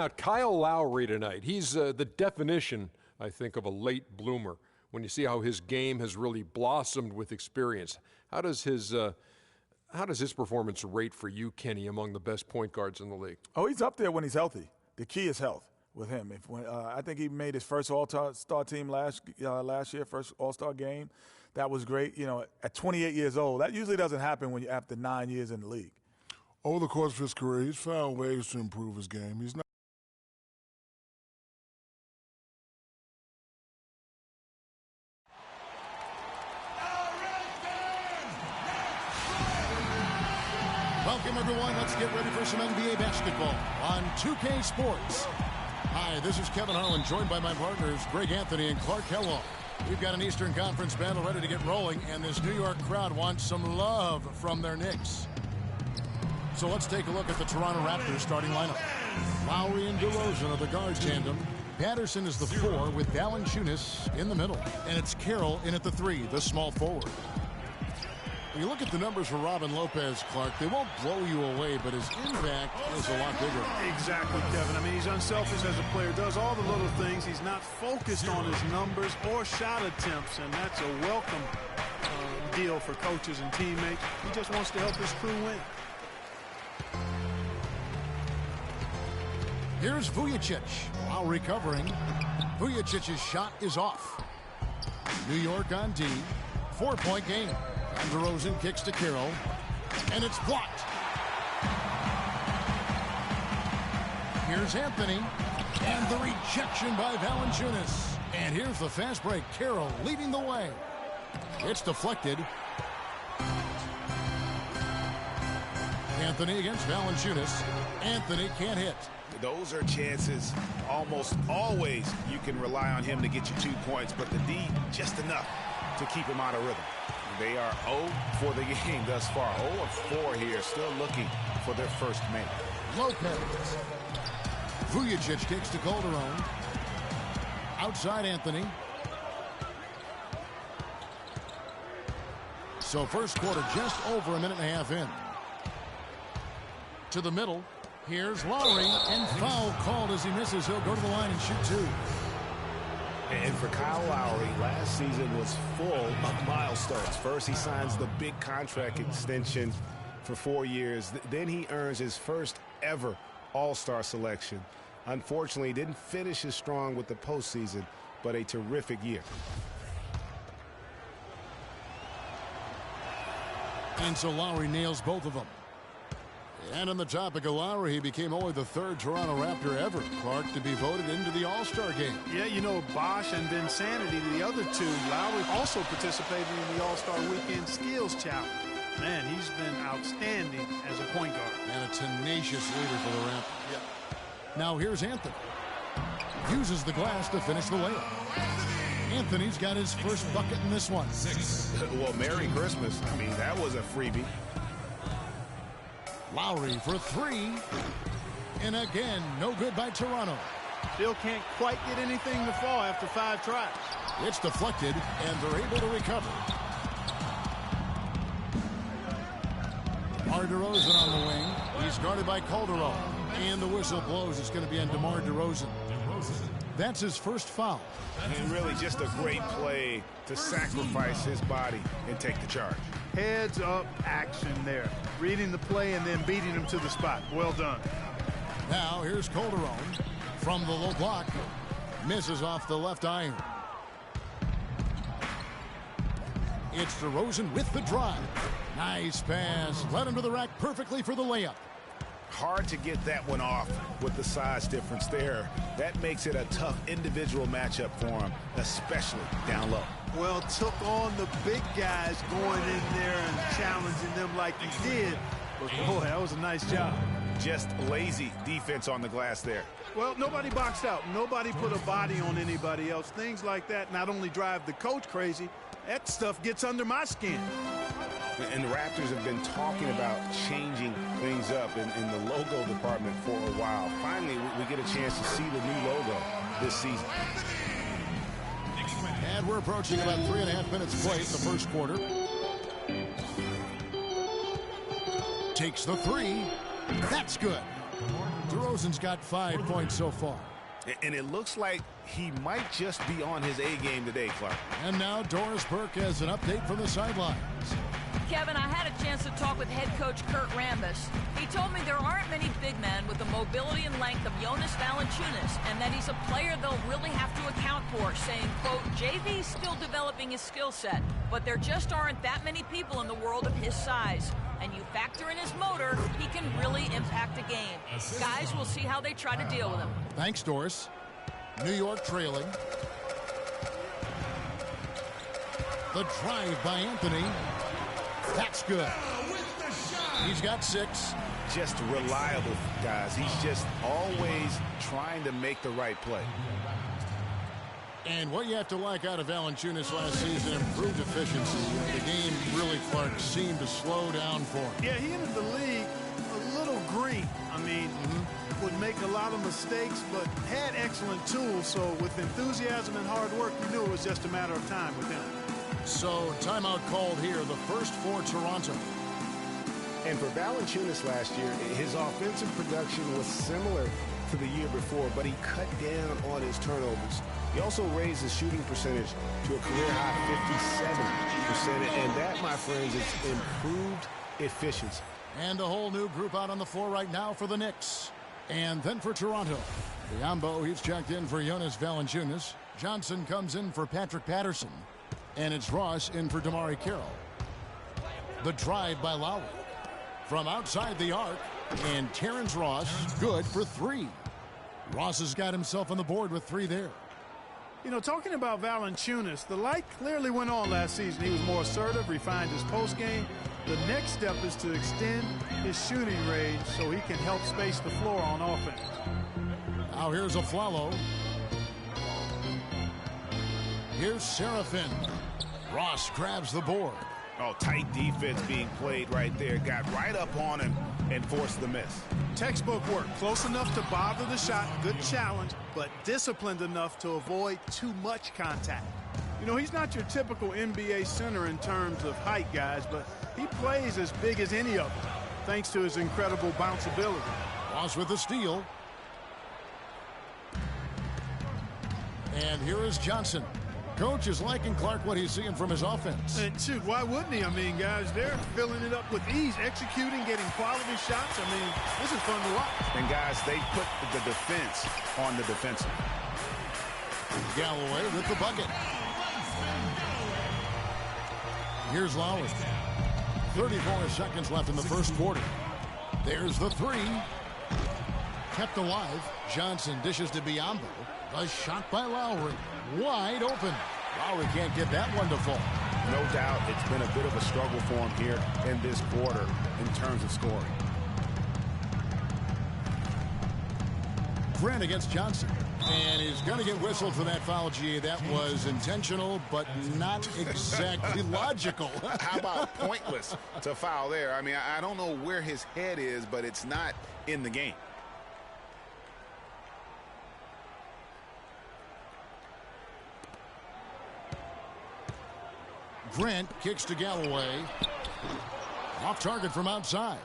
Kyle Lowry tonight. He's the definition, I think, of a late bloomer. When you see how his game has really blossomed with experience, how does his performance rate for you, Kenny, among the best point guards in the league? Oh, he's up there when he's healthy. The key is health with him. I think he made his first All-Star team last year, first All-Star game. That was great. You know, at 28 years old, that usually doesn't happen when you're after 9 years in the league. Over the course of his career, he's found ways to improve his game. He's not. Welcome, everyone. Let's get ready for some NBA basketball on 2K Sports. Hi, this is Kevin Harlan, joined by my partners, Greg Anthony and Clark Kellogg. We've got an Eastern Conference battle ready to get rolling, and this New York crowd wants some love from their Knicks. So let's take a look at the Toronto Raptors starting lineup. Lowry and DeRozan are the guard tandem. Patterson is the 4 with Valanciunas in the middle. And it's Carroll in at the 3, the small forward. When you look at the numbers for Robin Lopez, Clark, they won't blow you away, but his impact is a lot bigger. Exactly, Kevin. I mean, he's unselfish as a player, does all the little things. He's not focused on his numbers or shot attempts, and that's a welcome deal for coaches and teammates. He just wants to help his crew win. Here's Vujacic. While recovering, Vujacic's shot is off. New York on D. 4-point game. And DeRozan kicks to Carroll. And it's blocked. Here's Anthony. And the rejection by Valanciunas. And here's the fast break. Carroll leading the way. It's deflected. Anthony against Valanciunas. Anthony can't hit. Those are chances almost always you can rely on him to get you 2 points, but the D just enough to keep him out of rhythm. They are 0 for the game thus far. 0 of 4 here, still looking for their first make. Lopez. Vujacic kicks to Calderon. Outside Anthony. So first quarter just over a minute and a half in. To the middle. Here's Lowry, and foul called as he misses. He'll go to the line and shoot 2. And for Kyle Lowry, last season was full of milestones. First, he signs the big contract extension for 4 years. Then he earns his first ever All-Star selection. Unfortunately, he didn't finish as strong with the postseason, but a terrific year. And so Lowry nails both of them. And on the topic of Lowry, he became only the 3rd Toronto Raptor ever, Clark, to be voted into the All-Star game. Yeah, you know, Bosch and Vinsanity, the other 2. Lowry also participated in the All-Star Weekend Skills Challenge. Man, he's been outstanding as a point guard. And a tenacious leader for the Raptors. Yep. Now here's Anthony. Uses the glass to finish the layup. Anthony's got his first bucket in this one. Well, Merry Christmas. I mean, that was a freebie. Lowry for 3. And again, no good by Toronto. Still can't quite get anything to fall after 5 tries. It's deflected, and they're able to recover. DeMar DeRozan on the wing. He's guarded by Calderon. And the whistle blows. It's going to be on DeMar DeRozan. That's his first foul. And really just a great play to sacrifice his body and take the charge. Heads up action there. Reading the play and then beating him to the spot. Well done. Now here's Calderon from the low block. Misses off the left iron. It's DeRozan with the drive. Nice pass. Led him to the rack perfectly for the layup. Hard to get that one off with the size difference there. That makes it a tough individual matchup for him, especially down low. Well, took on the big guys going in there and challenging them like he did. But boy, that was a nice job. Just lazy defense on the glass there. Well, nobody boxed out. Nobody put a body on anybody else. Things like that not only drive the coach crazy, that stuff gets under my skin. And the Raptors have been talking about changing things up in the logo department for a while. Finally, we get a chance to see the new logo this season. And we're approaching about 3.5 minutes played in the first quarter. Takes the 3. That's good. DeRozan's got 5 points so far. And it looks like he might just be on his A game today, Clark. And now Doris Burke has an update from the sidelines. Kevin, I had a chance to talk with head coach Kurt Rambis. He told me there aren't many big men with the mobility and length of Jonas Valanciunas, and that he's a player they'll really have to account for, saying, quote, JV's still developing his skill set, but there just aren't that many people in the world of his size. And you factor in his motor, he can really impact a game. Guys, we'll see how they try to deal with him. Thanks, Doris. New York trailing. The drive by Anthony. That's good. He's got 6. Just reliable, guys. He's just always trying to make the right play. And what you have to like out of Valanciunas last season, improved efficiency. The game really, Clark, seemed to slow down for him. Yeah, he entered the league a little green. I mean, would make a lot of mistakes, but had excellent tools. So with enthusiasm and hard work, you knew it was just a matter of time with him. So timeout called here, the first for Toronto. And for Valanciunas last year, his offensive production was similar to the year before, but he cut down on his turnovers. He also raised his shooting percentage to a career-high 57%, and that, my friends, is improved efficiency. And a whole new group out on the floor right now for the Knicks. And then for Toronto, Biombo, he's checked in for Jonas Valanciunas. Johnson comes in for Patrick Patterson. And it's Ross in for DeMarre Carroll. The drive by Lowry. From outside the arc, and Terrence Ross, good for 3. Ross has got himself on the board with 3 there. You know, talking about Valanciunas, the light clearly went on last season. He was more assertive, refined his postgame. The next step is to extend his shooting range so he can help space the floor on offense. Now here's a Flalo. Here's Serafin. Ross grabs the board. Oh, tight defense being played right there. Got right up on him and forced the miss. Textbook work. Close enough to bother the shot. Good challenge, but disciplined enough to avoid too much contact. You know, he's not your typical NBA center in terms of height, guys, but he plays as big as any of them, thanks to his incredible bounceability. Ross with the steal. And here is Johnson. Coach is liking Clark what he's seeing from his offense. And shoot, why wouldn't he? I mean, guys, they're filling it up with ease, executing, getting quality shots. I mean, this is fun to watch. And guys, they put the defense on the defensive. Galloway with the bucket. Here's Lowry. 34 seconds left in the first quarter. There's the 3. Kept alive. Johnson dishes to Biombo. A shot by Lowry. Wide open. Lowry can't get that one to fall. No doubt it's been a bit of a struggle for him here in this quarter in terms of scoring. Grant against Johnson. And he's going to get whistled for that foul, G. That was intentional, but not exactly logical. How about pointless to foul there? I mean, I don't know where his head is, but it's not in the game. Grant kicks to Galloway. Off target from outside.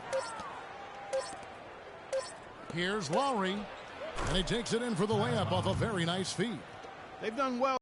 Here's Lowry. And he takes it in for the layup off a very nice feed. They've done well.